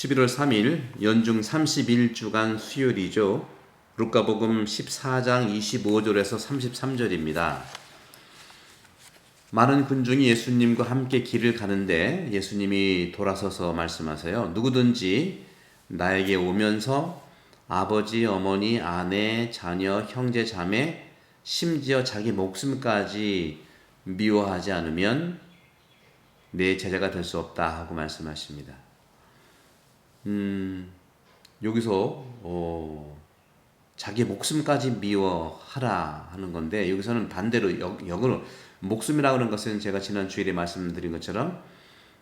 11월 3일 연중 31주간 수요일이죠. 루카복음 14장 25절에서 33절입니다. 많은 군중이 예수님과 함께 길을 가는데 예수님이 돌아서서 말씀하세요. 누구든지 나에게 오면서 아버지, 어머니, 아내, 자녀, 형제, 자매, 심지어 자기 목숨까지 미워하지 않으면 내 제자가 될 수 없다 하고 말씀하십니다. 여기서 자기 목숨까지 미워하라 하는 건데, 여기서는 반대로 역으로 목숨이라고 하는 것은 제가 지난 주일에 말씀드린 것처럼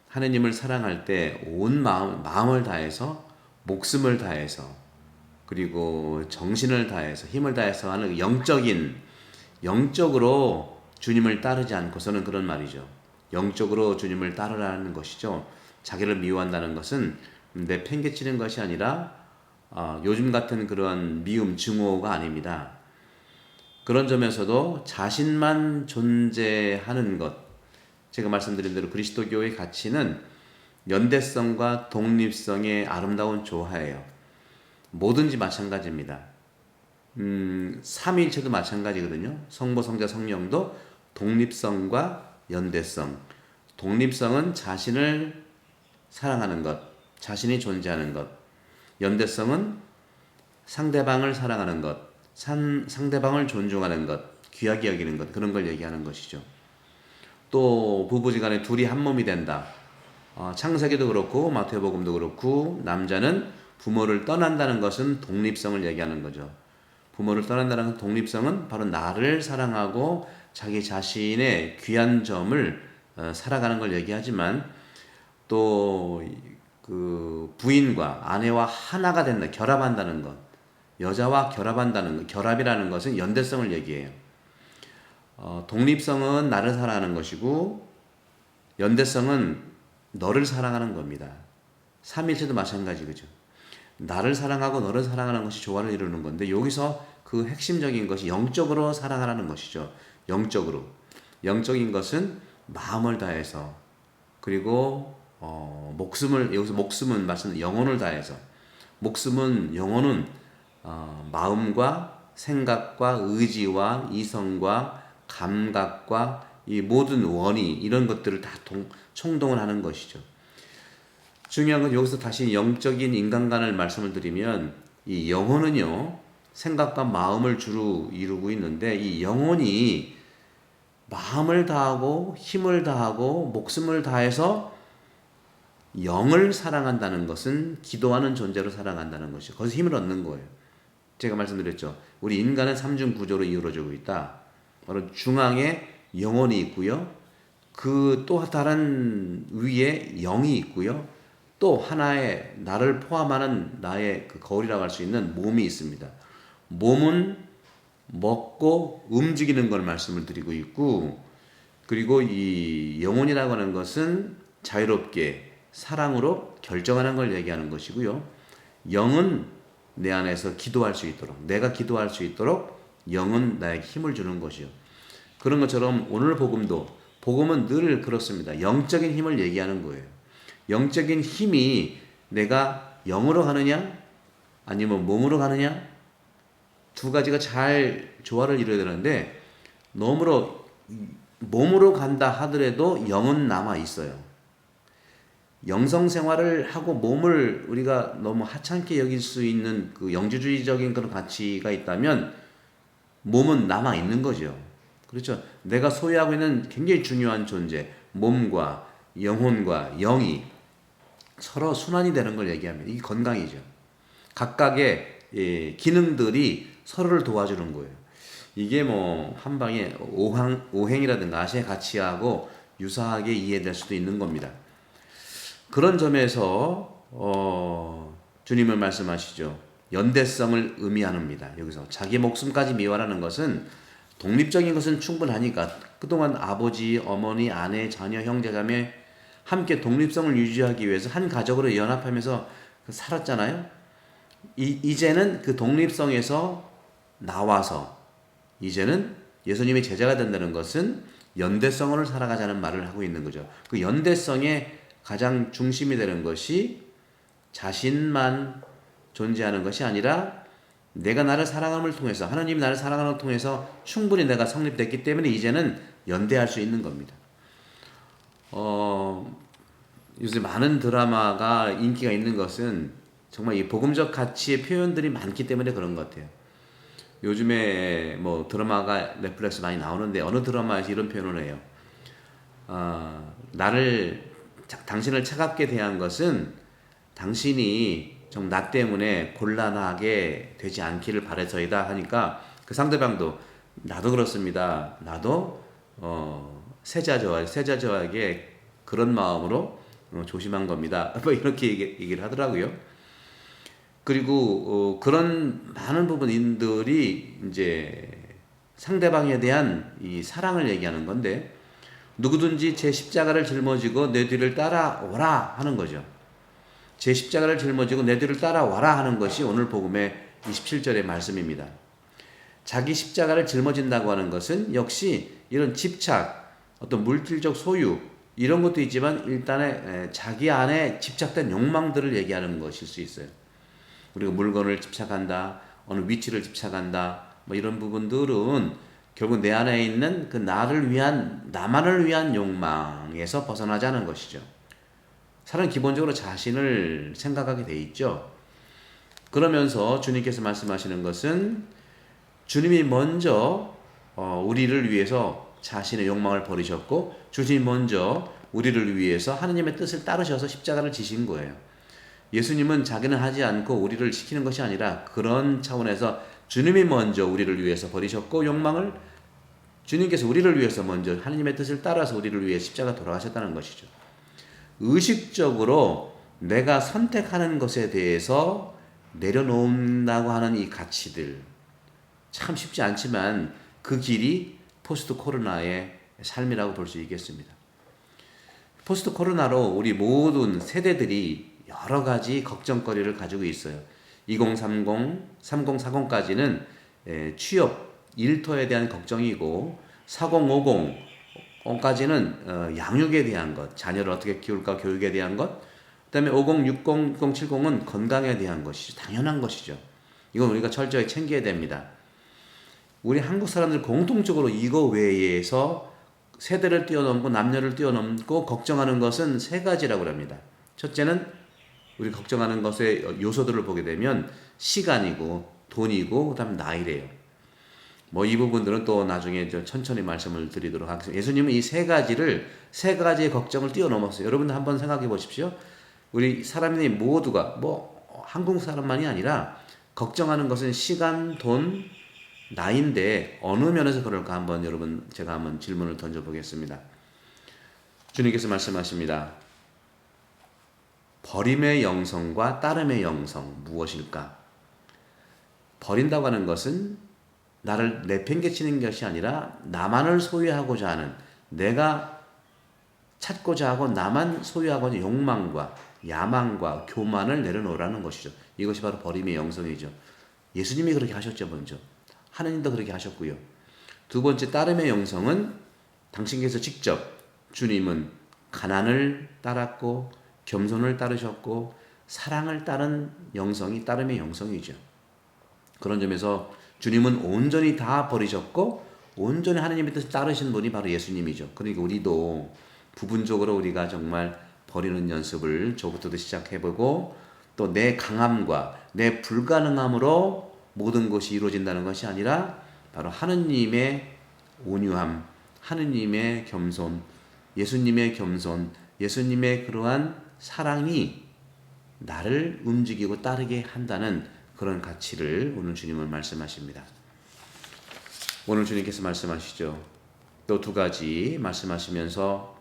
하느님을 사랑할 때 온 마음을 다해서, 목숨을 다해서, 그리고 정신을 다해서, 힘을 다해서 하는 영적으로 주님을 따르지 않고서는, 그런 말이죠. 영적으로 주님을 따르라는 것이죠. 자기를 미워한다는 것은 내 팽개치는 것이 아니라 요즘 같은 그런 미움, 증오가 아닙니다. 그런 점에서도 자신만 존재하는 것, 제가 말씀드린 대로 그리스도교의 가치는 연대성과 독립성의 아름다운 조화예요. 뭐든지 마찬가지입니다. 삼위일체도 마찬가지거든요. 성부, 성자, 성령도 독립성과 연대성. 독립성은 자신을 사랑하는 것, 자신이 존재하는 것. 연대성은 상대방을 사랑하는 것, 상대방을 존중하는 것, 귀하게 여기는 것, 그런 걸 얘기하는 것이죠. 또 부부지간에 둘이 한 몸이 된다. 창세기도 그렇고 마태복음도 그렇고, 남자는 부모를 떠난다는 것은 독립성을 얘기하는 거죠. 부모를 떠난다는 독립성은 바로 나를 사랑하고 자기 자신의 귀한 점을 살아가는 걸 얘기하지만, 또 그 부인과 아내와 하나가 된다, 결합한다는 것, 여자와 결합한다는 것, 결합이라는 것은 연대성을 얘기해요. 독립성은 나를 사랑하는 것이고, 연대성은 너를 사랑하는 겁니다. 삼일체도 마찬가지, 그죠? 나를 사랑하고 너를 사랑하는 것이 조화를 이루는 건데, 여기서 그 핵심적인 것이 영적으로 사랑하라는 것이죠. 영적인 것은 마음을 다해서, 그리고 여기서 목숨은 말씀 영혼을 다해서, 영혼은 마음과 생각과 의지와 이성과 감각과 이 모든 원의, 이런 것들을 다 총동을 하는 것이죠. 중요한 건 여기서 다시 영적인 인간관을 말씀을 드리면, 이 영혼은요, 생각과 마음을 주로 이루고 있는데, 이 영혼이 마음을 다하고 힘을 다하고 목숨을 다해서 영을 사랑한다는 것은 기도하는 존재로 사랑한다는 것이죠. 거기서 힘을 얻는 거예요. 제가 말씀드렸죠. 우리 인간은 삼중 구조로 이루어지고 있다. 바로 중앙에 영혼이 있고요. 그 또 다른 위에 영이 있고요. 또 하나의 나를 포함하는 나의 그 거울이라고 할 수 있는 몸이 있습니다. 몸은 먹고 움직이는 걸 말씀을 드리고 있고, 그리고 이 영혼이라고 하는 것은 자유롭게 사랑으로 결정하는 걸 얘기하는 것이고요. 영은 내 안에서 기도할 수 있도록, 내가 기도할 수 있도록 영은 나에게 힘을 주는 것이요. 그런 것처럼 오늘 복음은 늘 그렇습니다. 영적인 힘을 얘기하는 거예요. 영적인 힘이 내가 영으로 가느냐 아니면 몸으로 가느냐, 두 가지가 잘 조화를 이루어야 되는데, 너무로 몸으로 간다 하더라도 영은 남아 있어요. 영성 생활을 하고 몸을 우리가 너무 하찮게 여길 수 있는 그 영주주의적인 그런 가치가 있다면 몸은 남아 있는 거죠. 그렇죠. 내가 소유하고 있는 굉장히 중요한 존재, 몸과 영혼과 영이 서로 순환이 되는 걸 얘기합니다. 이게 건강이죠. 각각의 기능들이 서로를 도와주는 거예요. 이게 뭐 한방에 오행이라든가 아시의 가치하고 유사하게 이해될 수도 있는 겁니다. 그런 점에서 주님은 말씀하시죠. 연대성을 의미합니다. 여기서 자기 목숨까지 미워하라는 것은, 독립적인 것은 충분하니까 그동안 아버지, 어머니, 아내, 자녀, 형제, 자매 함께 독립성을 유지하기 위해서 한 가족으로 연합하면서 살았잖아요. 이제는 그 독립성에서 나와서 이제는 예수님의 제자가 된다는 것은 연대성을 살아가자는 말을 하고 있는 거죠. 그 연대성의 가장 중심이 되는 것이 자신만 존재하는 것이 아니라 내가 나를 사랑함을 통해서 하나님이 나를 사랑함을 통해서 충분히 내가 성립됐기 때문에 이제는 연대할 수 있는 겁니다. 요새 많은 드라마가 인기가 있는 것은 정말 이 복음적 가치의 표현들이 많기 때문에 그런 것 같아요. 요즘에 뭐 드라마가 넷플릭스 많이 나오는데 어느 드라마에서 이런 표현을 해요. 당신을 차갑게 대한 것은 당신이 좀 나 때문에 곤란하게 되지 않기를 바라서이다 하니까 그 상대방도 나도 그렇습니다. 나도 세자저에게 그런 마음으로 조심한 겁니다. 뭐 이렇게 얘기를 하더라고요. 그리고 그런 많은 부분인들이 이제 상대방에 대한 이 사랑을 얘기하는 건데 누구든지 제 십자가를 짊어지고 내 뒤를 따라오라 하는 거죠. 제 십자가를 짊어지고 내 뒤를 따라와라 하는 것이 오늘 복음의 27절의 말씀입니다. 자기 십자가를 짊어진다고 하는 것은 역시 이런 집착, 어떤 물질적 소유 이런 것도 있지만 일단은 자기 안에 집착된 욕망들을 얘기하는 것일 수 있어요. 우리가 물건을 집착한다, 어느 위치를 집착한다, 뭐 이런 부분들은 결국 내 안에 있는 그 나만을 위한 욕망에서 벗어나자는 것이죠. 사람은 기본적으로 자신을 생각하게 돼 있죠. 그러면서 주님께서 말씀하시는 것은 주님이 먼저 우리를 위해서 자신의 욕망을 버리셨고 주님이 먼저 우리를 위해서 하느님의 뜻을 따르셔서 십자가를 지신 거예요. 예수님은 자기는 하지 않고 우리를 시키는 것이 아니라 그런 차원에서 주님이 먼저 우리를 위해서 버리셨고 욕망을 주님께서 우리를 위해서 먼저 하느님의 뜻을 따라서 우리를 위해 십자가 돌아가셨다는 것이죠. 의식적으로 내가 선택하는 것에 대해서 내려놓는다고 하는 이 가치들 참 쉽지 않지만 그 길이 포스트 코로나의 삶이라고 볼 수 있겠습니다. 포스트 코로나로 우리 모든 세대들이 여러 가지 걱정거리를 가지고 있어요. 2030, 3040까지는 취업, 일터에 대한 걱정이고 4050까지는 양육에 대한 것, 자녀를 어떻게 키울까 교육에 대한 것, 그 다음에 50, 60, 6070은 건강에 대한 것이죠. 당연한 것이죠. 이건 우리가 철저히 챙겨야 됩니다. 우리 한국 사람들 공통적으로 이거 외에서 세대를 뛰어넘고 남녀를 뛰어넘고 걱정하는 것은 세 가지라고 합니다. 첫째는 우리 걱정하는 것의 요소들을 보게 되면 시간이고 돈이고 그다음에 나이래요. 뭐 이 부분들은 또 나중에 천천히 말씀을 드리도록 하겠습니다. 예수님은 이 세 가지의 걱정을 뛰어넘었어요. 여러분들 한번 생각해 보십시오. 우리 사람들이 모두가 뭐 한국 사람만이 아니라 걱정하는 것은 시간, 돈, 나인데 어느 면에서 그럴까 한번 제가 한번 질문을 던져보겠습니다. 주님께서 말씀하십니다. 버림의 영성과 따름의 영성 무엇일까? 버린다고 하는 것은 나를 내팽개치는 것이 아니라 나만을 소유하고자 하는 내가 찾고자 하고 나만 소유하고자 하는 욕망과 야망과 교만을 내려놓으라는 것이죠. 이것이 바로 버림의 영성이죠. 예수님이 그렇게 하셨죠. 먼저 하느님도 그렇게 하셨고요. 두 번째 따름의 영성은 당신께서 직접 주님은 가난을 따랐고 겸손을 따르셨고 사랑을 따른 영성이 따름의 영성이죠. 그런 점에서 주님은 온전히 다 버리셨고 온전히 하나님의 뜻을 따르신 분이 바로 예수님이죠. 그러니까 우리도 부분적으로 우리가 정말 버리는 연습을 저부터도 시작해보고 또 내 강함과 내 불가능함으로 모든 것이 이루어진다는 것이 아니라 바로 하느님의 온유함, 하느님의 겸손, 예수님의 겸손, 예수님의 그러한 사랑이 나를 움직이고 따르게 한다는 그런 가치를 오늘 주님은 말씀하십니다. 오늘 주님께서 말씀하시죠. 또 두 가지 말씀하시면서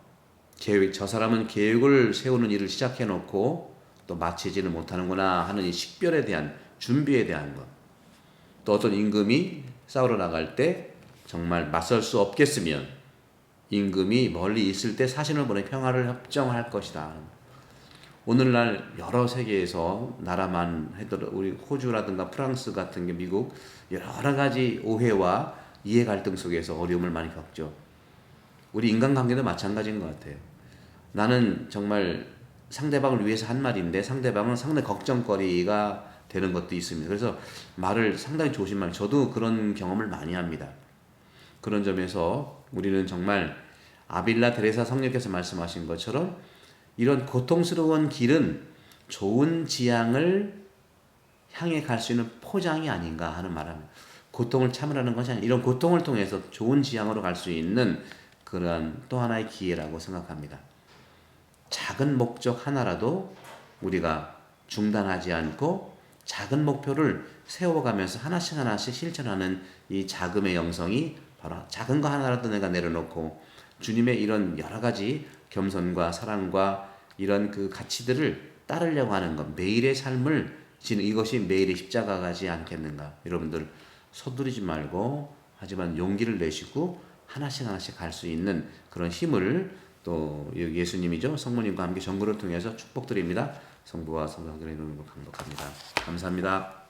저 사람은 계획을 세우는 일을 시작해놓고 또 마치지는 못하는구나 하는 이 식별에 대한 준비에 대한 것. 또 어떤 임금이 싸우러 나갈 때 정말 맞설 수 없겠으면 임금이 멀리 있을 때 사신을 보내 평화를 협정할 것이다. 오늘날 여러 세계에서 나라만 해도 우리 호주라든가 프랑스 같은 게 미국 여러 가지 오해와 이해 갈등 속에서 어려움을 많이 겪죠. 우리 인간관계도 마찬가지인 것 같아요. 나는 정말 상대방을 위해서 한 말인데 상대방은 상당히 걱정거리가 되는 것도 있습니다. 그래서 말을 상당히 조심하면 저도 그런 경험을 많이 합니다. 그런 점에서 우리는 정말 아빌라 데레사 성령께서 말씀하신 것처럼 이런 고통스러운 길은 좋은 지향을 향해 갈 수 있는 포장이 아닌가 하는 말합니다. 고통을 참으라는 것이 아니라 이런 고통을 통해서 좋은 지향으로 갈 수 있는 그러한 또 하나의 기회라고 생각합니다. 작은 목적 하나라도 우리가 중단하지 않고 작은 목표를 세워가면서 하나씩 하나씩 실천하는 이 자금의 영성이 바로 작은 거 하나라도 내가 내려놓고 주님의 이런 여러 가지 겸손과 사랑과 이런 그 가치들을 따르려고 하는 것, 매일의 삶을 지는 이것이 매일의 십자가 가지 않겠는가. 여러분들 서두르지 말고 하지만 용기를 내시고 하나씩 하나씩 갈 수 있는 그런 힘을 또 예수님이죠. 성모님과 함께 전구를 통해서 축복드립니다. 성부와 성령의 이름으로 감독합니다. 감사합니다.